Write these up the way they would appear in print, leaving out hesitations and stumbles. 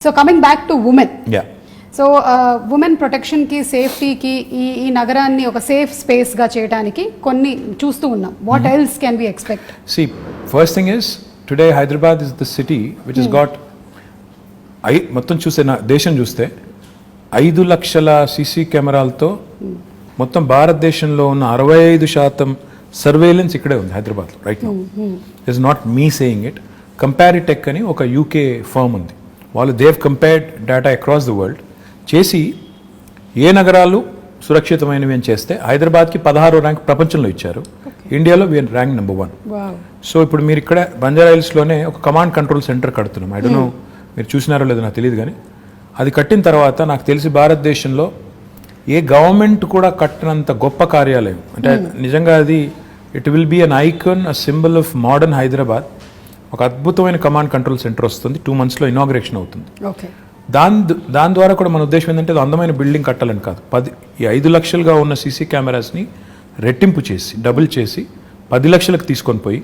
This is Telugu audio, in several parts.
So coming back to women, yeah, so women ప్రొటెక్షన్కి సేఫ్టీకి ఈ నగరాన్ని ఒక సేఫ్ స్పేస్గా చేయడానికి కొన్ని చూస్తూ ఉన్నాం. What else can we expect? See, first thing is, today Hyderabad is the city which has got, మొత్తం చూస్తే నా దేశం చూస్తే 5 లక్షల సీసీ కెమెరాలతో మొత్తం భారతదేశంలో ఉన్న 65% సర్వేలెన్స్ ఇక్కడే ఉంది హైదరాబాద్లో right now. Is not me saying it. Comparitech అని ఒక యూకే ఫర్మ్ ఉంది, వాళ్ళు they've compared data across the world చేసి ఏ నగరాలు సురక్షితమైనవి అని చేస్తే హైదరాబాద్కి 16వ ర్యాంక్ ప్రపంచంలో ఇచ్చారు. ఇండియాలో వీఆర్ ర్యాంక్ నెంబర్ 1. సో ఇప్పుడు మీరు ఇక్కడ బంజారా హిల్స్లోనే ఒక కమాండ్ కంట్రోల్ సెంటర్ కడుతున్నాం. ఐ డోంట్ నో మీరు చూసినారో లేదో నాకు తెలియదు, కానీ అది కట్టిన తర్వాత నాకు తెలిసి భారతదేశంలో ఏ గవర్నమెంట్ కూడా కట్టినంత గొప్ప కార్యాలయం అంటే నిజంగా అది it will be an icon, a symbol of modern Hyderabad. ఒక అద్భుతమైన కమాండ్ కంట్రోల్ సెంటర్ వస్తుంది, 2 monthsలో ఇనాగ్రేషన్ అవుతుంది. దాని ద్వారా కూడా మన ఉద్దేశం ఏంటంటే అది అందమైన బిల్డింగ్ కట్టాలని కాదు, 5 లక్షలుగా ఉన్న సీసీ కెమెరాస్ని రెట్టింపు చేసి డబుల్ చేసి 10 లక్షలకు తీసుకొని పోయి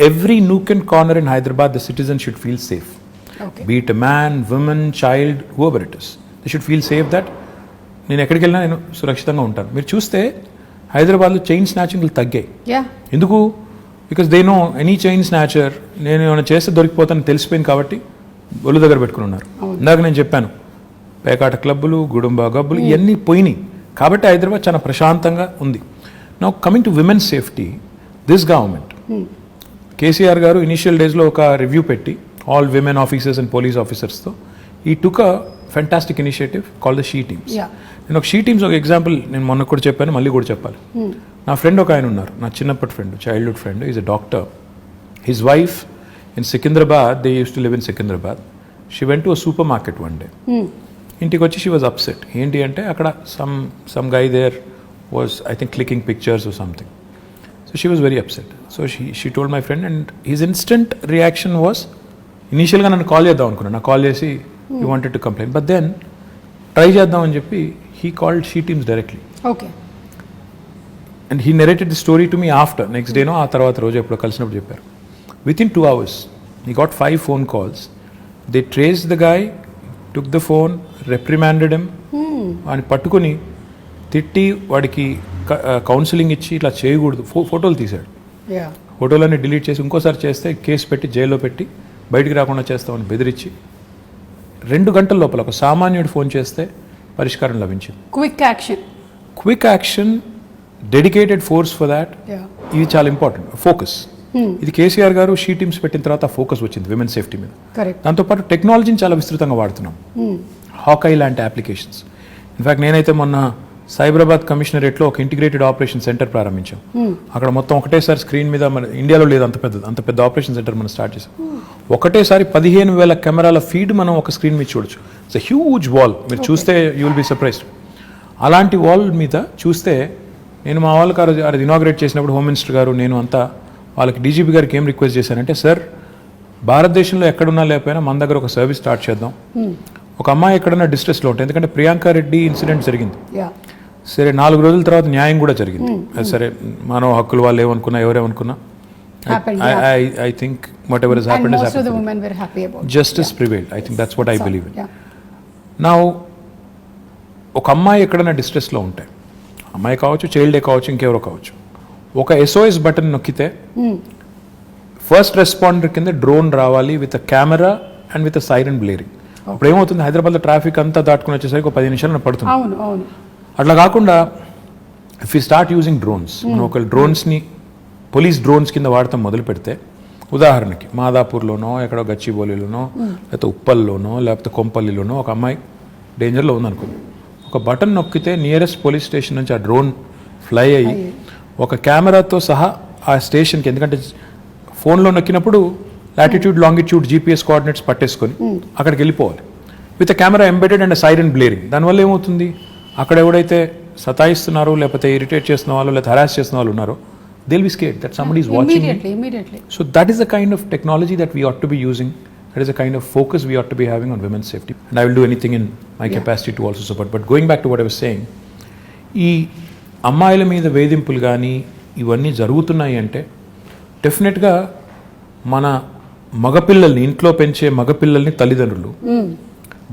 every nook and corner in Hyderabad the citizen should feel safe. Be it man, women, child, whoever it is, they should feel safe that నేను ఎక్కడికి వెళ్ళినా నేను సురక్షితంగా ఉంటాను. మీరు చూస్తే హైదరాబాద్లో చైన్ స్నాచింగ్లు తగ్గాయి. ఎందుకు? Because they know any chain snatcher నేను ఏమైనా చేస్తే దొరికిపోతాను తెలిసిపోయింది కాబట్టి ఒళ్ళు దగ్గర పెట్టుకుని ఉన్నారు. ఇందాక నేను చెప్పాను పేకాట క్లబ్బులు, గుడుంబా గబ్బులు ఇవన్నీ పోయినాయి కాబట్టి హైదరాబాద్ చాలా ప్రశాంతంగా ఉంది. Now coming to women safety, this government KCR garu initial డేస్లో ఒక రివ్యూ పెట్టి all women officers and police ఆఫీసర్స్తో ఈ took a fantastic initiative call the she teams. నేను ఒక షీ టీమ్స్ ఒక ఎగ్జాంపుల్ నేను మొన్న కూడా చెప్పాను, మళ్ళీ కూడా చెప్పాలి. నా ఫ్రెండ్ ఒక ఆయన ఉన్నారు, నా చిన్నప్పటి friend, childhood friend, is a doctor. His wife in Secunderabad, they used to live in Secunderabad. She went to a supermarket one day. ఇంటికి వచ్చి she was upset. ఏంటి అంటే అక్కడ some guy there was I think clicking pictures or something. So she was very upset. So she told my friend and his instant reaction was initially నన్ను కాల్ చేద్దాం అనుకున్నాను. నాకు కాల్ చేసి he wanted to complain. But then try చేద్దాం అని చెప్పి he called she teams directly. Okay. And he narrated the story to me after. Next day ఆ తర్వాత రోజు ఎప్పుడో కలిసినప్పుడు చెప్పారు. Within 2 hours, he got 5 phone calls. They traced the guy, took the phone, reprimanded him, and పట్టుకుని తిట్టి వాడికి కౌన్సిలింగ్ ఇచ్చి ఇట్లా చేయకూడదు ఫోటోలు తీశాడు. ఫోటోలన్నీ డిలీట్ చేసి ఇంకోసారి చేస్తే కేసు పెట్టి జైల్లో పెట్టి బయటికి రాకుండా చేస్తామని బెదిరించి 2 గంటల లోపల ఒక సామాన్యుడు ఫోన్ చేస్తే పరిష్కారం లభించింది. Quick action, dedicated force for that. ఇది చాలా ఇంపార్టెంట్. ఫోకస్ ఇది కేసీఆర్ గారు షీ టీమ్స్ పెట్టిన తర్వాత ఫోకస్ వచ్చింది విమెన్ సేఫ్టీ మీద. దాంతోపాటు టెక్నాలజీని చాలా విస్తృతంగా వాడుతున్నాం. హాకై లాంటి అప్లికేషన్స్. ఇన్ఫాక్ట్ నేనైతే మొన్న సైబరాబాద్ కమిషనరేట్లో ఒక ఇంటిగ్రేటెడ్ ఆపరేషన్ సెంటర్ ప్రారంభించాం. అక్కడ మొత్తం ఒకటేసారి స్క్రీన్ మీద మన ఇండియాలో లేదు అంత పెద్ద ఆపరేషన్ సెంటర్ మనం స్టార్ట్ చేసాం. ఒకటేసారి 15,000 కెమెరాల ఫీడ్ మనం ఒక స్క్రీన్ మీద చూడొచ్చు. It's a huge wall. మీరు చూస్తే యూ విల్ బి సర్ప్రైజ్డ్. అలాంటి వాల్ మీద చూస్తే నేను మా వాళ్ళకి అది ఇనాగ్రేట్ చేసినప్పుడు హోమ్ మినిస్టర్ గారు నేను అంతా వాళ్ళకి డీజీపీ గారికి ఏం రిక్వెస్ట్ చేశానంటే, సార్ భారతదేశంలో ఎక్కడున్నా లేకపోయినా మన దగ్గర ఒక సర్వీస్ స్టార్ట్ చేద్దాం. ఒక అమ్మాయి ఎక్కడన్నా డిస్ట్రెస్లో ఉంటుంది, ఎందుకంటే ప్రియాంక రెడ్డి ఇన్సిడెంట్ జరిగింది. సరే 4 రోజుల తర్వాత న్యాయం కూడా జరిగింది. సరే మానవ హక్కులు వాళ్ళు ఏమనుకున్నా ఎవరేమనుకున్నా I think whatever has happened has happened. And most of the women were happy about it. Justice prevailed. I think that's what I believe in. Now ఒక అమ్మాయి ఎక్కడన్నా డిస్ట్రెస్లో ఉంటే, అమ్మాయి కావచ్చు, చైల్డే కావచ్చు, ఇంకెవరో కావచ్చు, ఒక SOS బటన్ నొక్కితే ఫస్ట్ రెస్పాండర్ కింద డ్రోన్ రావాలి with a camera and with a siren blaring. అప్పుడు ఏమవుతుంది, హైదరాబాద్లో ట్రాఫిక్ అంతా దాటుకుని వచ్చేసరికి ఒక 10 నిమిషాలు పడుతుంది. అట్లా కాకుండా if you start using drones, మనం ఒక డ్రోన్స్ని పోలీస్ డ్రోన్స్ కింద వాడటం మొదలు పెడితే, ఉదాహరణకి మాదాపూర్లోనో ఎక్కడో గచ్చిబౌలిలోనో లేకపోతే ఉప్పల్లోనో లేకపోతే కొంపల్లిలోనో ఒక అమ్మాయి డేంజర్లో ఉందనుకోండి, ఒక బటన్ నొక్కితే నియరెస్ట్ పోలీస్ స్టేషన్ నుంచి ఆ డ్రోన్ ఫ్లై అయ్యి ఒక కెమెరాతో సహా ఆ స్టేషన్కి, ఎందుకంటే ఫోన్లో నొక్కినప్పుడు లాటిట్యూడ్ లాంగిట్యూడ్ GPS కోఆర్డినేట్స్ పట్టేసుకొని అక్కడికి వెళ్ళిపోవాలి with camera embedded and siren blaring. దానివల్ల ఏమవుతుంది, అక్కడ ఎవడైతే సతాయిస్తున్నారో లేకపోతే ఇరిటేట్ చేస్తున్న వాళ్ళు లేకపోతే హరాస్ చేస్తున్న వాళ్ళు ఉన్నారో, they'll be scared that somebody is watching immediately. So that is the kind of technology that we ought to be using. That is the kind of focus we ought to be having on women's safety. And I will do anything in my capacity to also support. But going back to what I was saying, ఈ అమ్మాయిల మీద వేధింపులు కానీ ఇవన్నీ జరుగుతున్నాయి అంటే డెఫినెట్గా మన మగపిల్లల్ని ఇంట్లో పెంచే మగపిల్లల్ని తల్లిదండ్రులు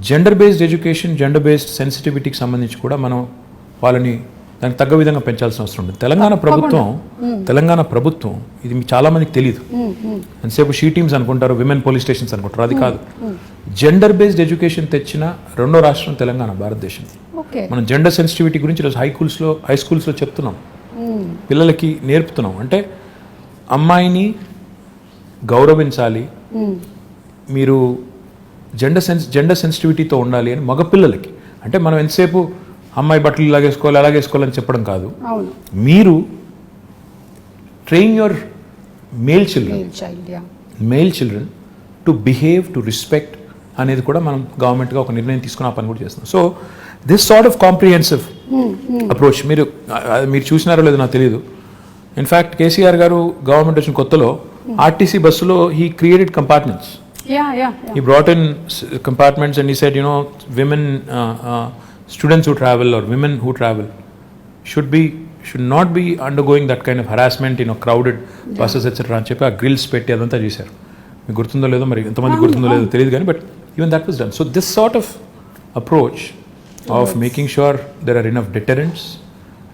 gender based education, gender based సెన్సిటివిటీకి సంబంధించి కూడా మనం వాళ్ళని దానికి తగ్గ విధంగా పెంచాల్సిన అవసరం ఉంది. తెలంగాణ ప్రభుత్వం ఇది చాలా మందికి తెలియదు. ఎంతసేపు షీ టీమ్స్ అనుకుంటారు, విమెన్ పోలీస్ స్టేషన్స్ అనుకుంటారు. అది కాదు. జెండర్ బేస్డ్ ఎడ్యుకేషన్ తెచ్చిన రెండో రాష్ట్రం తెలంగాణ, భారతదేశం. మనం జెండర్ సెన్సిటివిటీ గురించి ఈరోజు హై స్కూల్స్లో చెప్తున్నాం, పిల్లలకి నేర్పుతున్నాం. అంటే అమ్మాయిని గౌరవించాలి, మీరు జెండర్ సెన్సిటివిటీతో ఉండాలి అని మగపిల్లలకి. అంటే మనం ఎంతసేపు అమ్మాయి బట్టలు ఇలాగేసుకోవాలి అలాగేసుకోవాలని చెప్పడం కాదు. మీరు train your male children to behave, to respect అనేది కూడా మనం గవర్నమెంట్గా ఒక నిర్ణయం తీసుకుని ఆ పని కూడా చేస్తున్నాం. So this sort of comprehensive approach మీరు చూసినారో లేదో నాకు తెలియదు. ఇన్ఫ్యాక్ట్ కేసీఆర్ గారు గవర్నమెంట్ వచ్చిన కొత్తలో ఆర్టీసీ బస్సులో he created compartments. He brought in compartments and he said, women, students who travel or women who travel should not be undergoing that kind of harassment, crowded buses, etc. అని చెప్పి ఆ గ్రిల్స్ పెట్టి అదంతా చేశారు. మీకు గుర్తుందో లేదో, మరి ఎంతమంది గుర్తుందో లేదో తెలియదు కానీ, but even that was done. So this sort of approach of making sure there are enough deterrents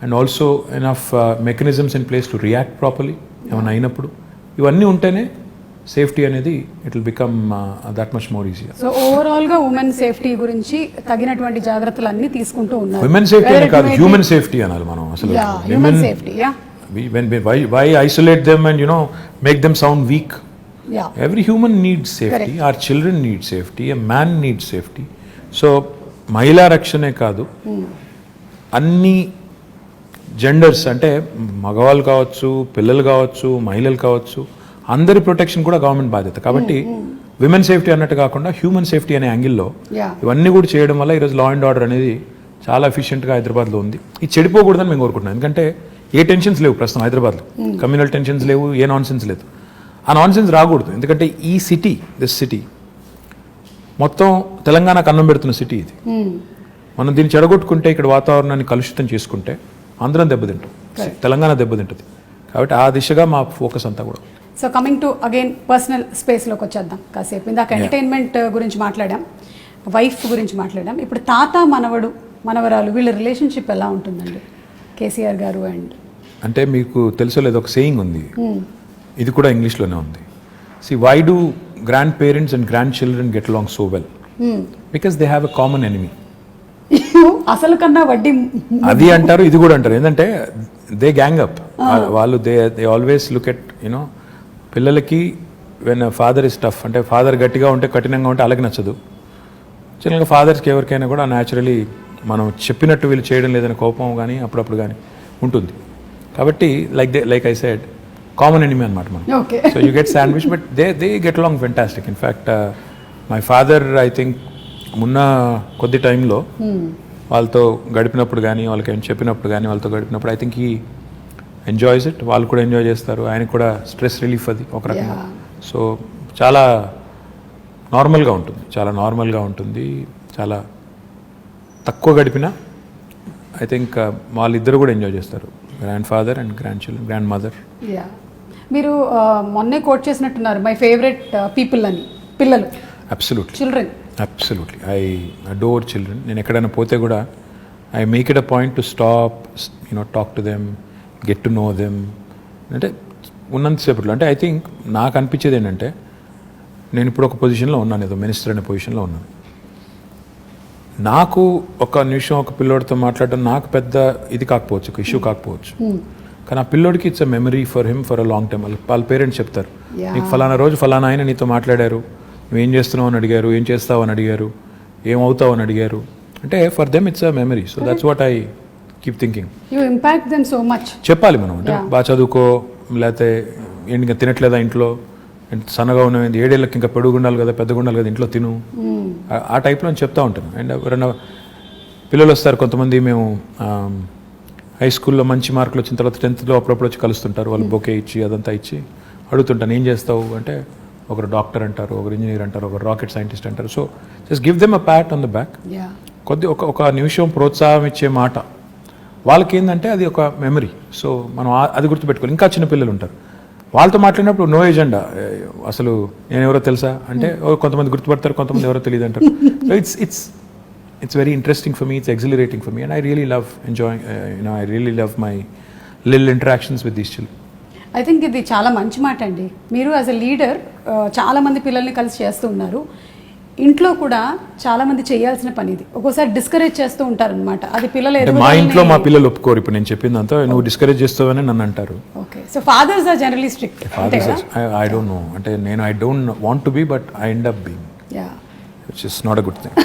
and also enough mechanisms in place to react properly ఏమైనా అయినప్పుడు, ఇవన్నీ ఉంటేనే సేఫ్టీ అనేది it will become that much more easier. So overall గా ఉమెన్ సేఫ్టీ గురించి తగినటువంటి జాగ్రత్తలు అన్ని తీసుకుంటూ ఉన్నారు. ఉమెన్ సేఫ్టీ అని కాదు, హ్యూమన్ సేఫ్టీ అనాలి మనం అసలు. Human safety, why isolate them and make them sound weak? Every human needs safety. Our children need safety, a man needs safety. So మహిళా రక్షణే కాదు, అన్ని జెండర్స్ అంటే మగవాళ్ళు కావచ్చు, పిల్లలు కావచ్చు, మహిళలు కావచ్చు, అందరి ప్రొటెక్షన్ కూడా గవర్నమెంట్ బాధ్యత. కాబట్టి విమెన్ సేఫ్టీ అన్నట్టు కాకుండా హ్యూమన్ సేఫ్టీ అనే యాంగిల్లో ఇవన్నీ కూడా చేయడం వల్ల ఈరోజు లా అండ్ ఆర్డర్ అనేది చాలా ఎఫిషియెంట్గా హైదరాబాద్లో ఉంది. ఇది చెడిపోకూడదని మేము కోరుకుంటున్నాం. ఎందుకంటే ఏ టెన్షన్స్ లేవు ప్రస్తుతం హైదరాబాద్లో, కమ్యూనల్ టెన్షన్స్ లేవు, ఏ నాన్ సెన్స్ లేదు. ఆ నాన్ సెన్స్ రాకూడదు. ఎందుకంటే ఈ దిస్ సిటీ మొత్తం తెలంగాణకు అన్నం పెడుతున్న సిటీ ఇది. మనం దీన్ని చెడగొట్టుకుంటే, ఇక్కడ వాతావరణాన్ని కలుషితం చేసుకుంటే అందరం దెబ్బతింటాం, తెలంగాణ దెబ్బతింటుంది. కాబట్టి ఆ దిశగా మా ఫోకస్ అంతా కూడా. So coming to again personal స్పేస్లోకి వచ్చేద్దాం కాసేపు. ఇందాక ఎంటర్టైన్మెంట్ గురించి మాట్లాడాం, వైఫ్ గురించి మాట్లాడాం. ఇప్పుడు తాత మనవరాలు వీళ్ళ రిలేషన్షిప్ ఎలా ఉంటుందండి కేసీఆర్ గారు అండ్? అంటే మీకు తెలుసో లేదో ఒక సేయింగ్ ఉంది, ఇది కూడా ఇంగ్లీష్లోనే ఉంది. See, why do grandparents and grandchildren get along so well? Because they have a common enemy. అసలు కన్నా వడ్డీ అది అంటారు, ఇది కూడా అంటారు. ఏంటంటే దే గ్యాంగ్ అప్. వాళ్ళు దే ఆల్వేస్ లుక్ ఎట్ పిల్లలకి వెన్ ఫాదర్ ఇస్ టఫ్, అంటే ఫాదర్ గట్టిగా ఉంటే కఠినంగా ఉంటే అలాగే నచ్చదు. చిన్నగా ఫాదర్స్కి ఎవరికైనా కూడా న్యాచురలీ మనం చెప్పినట్టు వీళ్ళు చేయడం లేదని కోపం కానీ అప్పుడప్పుడు కానీ ఉంటుంది. కాబట్టి like I said, common enemy అనమాట మనం. So you get sandwich, but they get along fantastic. In fact my father I think మొన్న కొద్ది టైంలో వాళ్ళతో గడిపినప్పుడు కానీ, వాళ్ళకి ఏం చెప్పినప్పుడు కానీ, వాళ్ళతో గడిపినప్పుడు I think he enjoys it. వాళ్ళు కూడా ఎంజాయ్ చేస్తారు, ఆయనకు కూడా స్ట్రెస్ రిలీఫ్ అది ఒక రకంగా. సో చాలా నార్మల్గా ఉంటుంది, చాలా తక్కువ గడిపినా ఐ థింక్ వాళ్ళిద్దరు కూడా ఎంజాయ్ చేస్తారు, grand father and grand mother. మీరు మొన్నే కోట్ చేసినట్టున్నారు, మై ఫేవరెట్ పీపుల్ అని. పిల్లలు అబ్సల్యూట్లీ ఐ అడోర్ చిల్డ్రన్. నేను ఎక్కడైనా పోతే కూడా I make it a point to stop, talk to them, get to know them. అంటే ఉన్నంతసేపట్లో అంటే ఐ థింక్ నాకు అనిపించేది ఏంటంటే, నేను ఇప్పుడు ఒక పొజిషన్లో ఉన్నాను, ఏదో మినిస్టర్ అనే పొజిషన్లో ఉన్నాను. నాకు ఒక నిమిషం ఒక పిల్లోడితో మాట్లాడడం నాకు పెద్ద ఇది కాకపోవచ్చు, ఒక ఇష్యూ కాకపోవచ్చు, కానీ ఆ పిల్లోడికి it's a memory for him for a long time. వాళ్ళ పేరెంట్స్ చెప్తారు, నీకు ఫలానా రోజు ఫలానా ఆయన నీతో మాట్లాడారు, నువ్వేం చేస్తున్నావు అని అడిగారు, ఏం చేస్తావు అని అడిగారు, ఏమవుతావు అని అడిగారు. అంటే for them it's a memory. So that's what I keep thinking. You impact them so much. చెప్పాలి మనం, అంటే బాగా చదువుకో, లేకపోతే ఇంకా తినట్లేదా ఇంట్లో, సన్నగా ఉన్నది 7 ఏళ్ళకి ఇంకా పెరుగుండాలి కదా, పెద్దగా ఉండాలి కదా, ఇంట్లో తిను, ఆ టైప్లో చెప్తూ ఉంటాను. అండ్ ఎవరైనా పిల్లలు వస్తారు కొంతమంది, మేము హై స్కూల్లో మంచి మార్కులు వచ్చిన తర్వాత 10th అప్పుడప్పుడు వచ్చి కలుస్తుంటారు, వాళ్ళు బొకే ఇచ్చి అదంతా ఇచ్చి అడుగుతుంటాను, ఏం చేస్తావు అంటే, ఒకరు డాక్టర్ అంటారు, ఒకరు ఇంజనీర్ అంటారు, ఒకరు రాకెట్ సైంటిస్ట్ అంటారు. So just give them a Pat on the back. కొద్ది ఒక నిమిషం ప్రోత్సాహం ఇచ్చే మాట వాళ్ళకి ఏంటంటే అది ఒక మెమరీ. సో మనం అది గుర్తుపెట్టుకోవాలి. ఇంకా చిన్న పిల్లలు ఉంటారు, వాళ్ళతో మాట్లాడినప్పుడు నో ఎజెండా, అసలు నేను ఎవరో తెలుసా అంటే కొంతమంది గుర్తుపడతారు, కొంతమంది ఎవరో తెలియదు అంటారు. So it's very interesting for me, it's exhilarating for me, and I really love enjoying, I really love my little interactions with these children. I think ఇది చాలా మంచి మాట అండి. మీరు యాజ్ ఎ లీడర్ చాలా మంది పిల్లల్ని కలిసి చేస్తూ ఉన్నారు. ఇంట్లో కూడా చాలా మంది చేయాల్సిన పని ఇది. ఒక్కోసారి డిస్కరేజ్ చేస్తూ ఉంటారు అనమాట. అది పిల్లలు అంటే మా ఇంట్లో మా పిల్లలు ఒప్పుకోరు. ఇప్పుడు నేను చెప్పిందంతా నువ్వు డిస్కరేజ్ చేస్తావని నన్ను అంటారు. Okay, so fathers are generally strict. I don't know, అంటే నేను I don't want to be, but I end up being, yeah, which is not a good thing.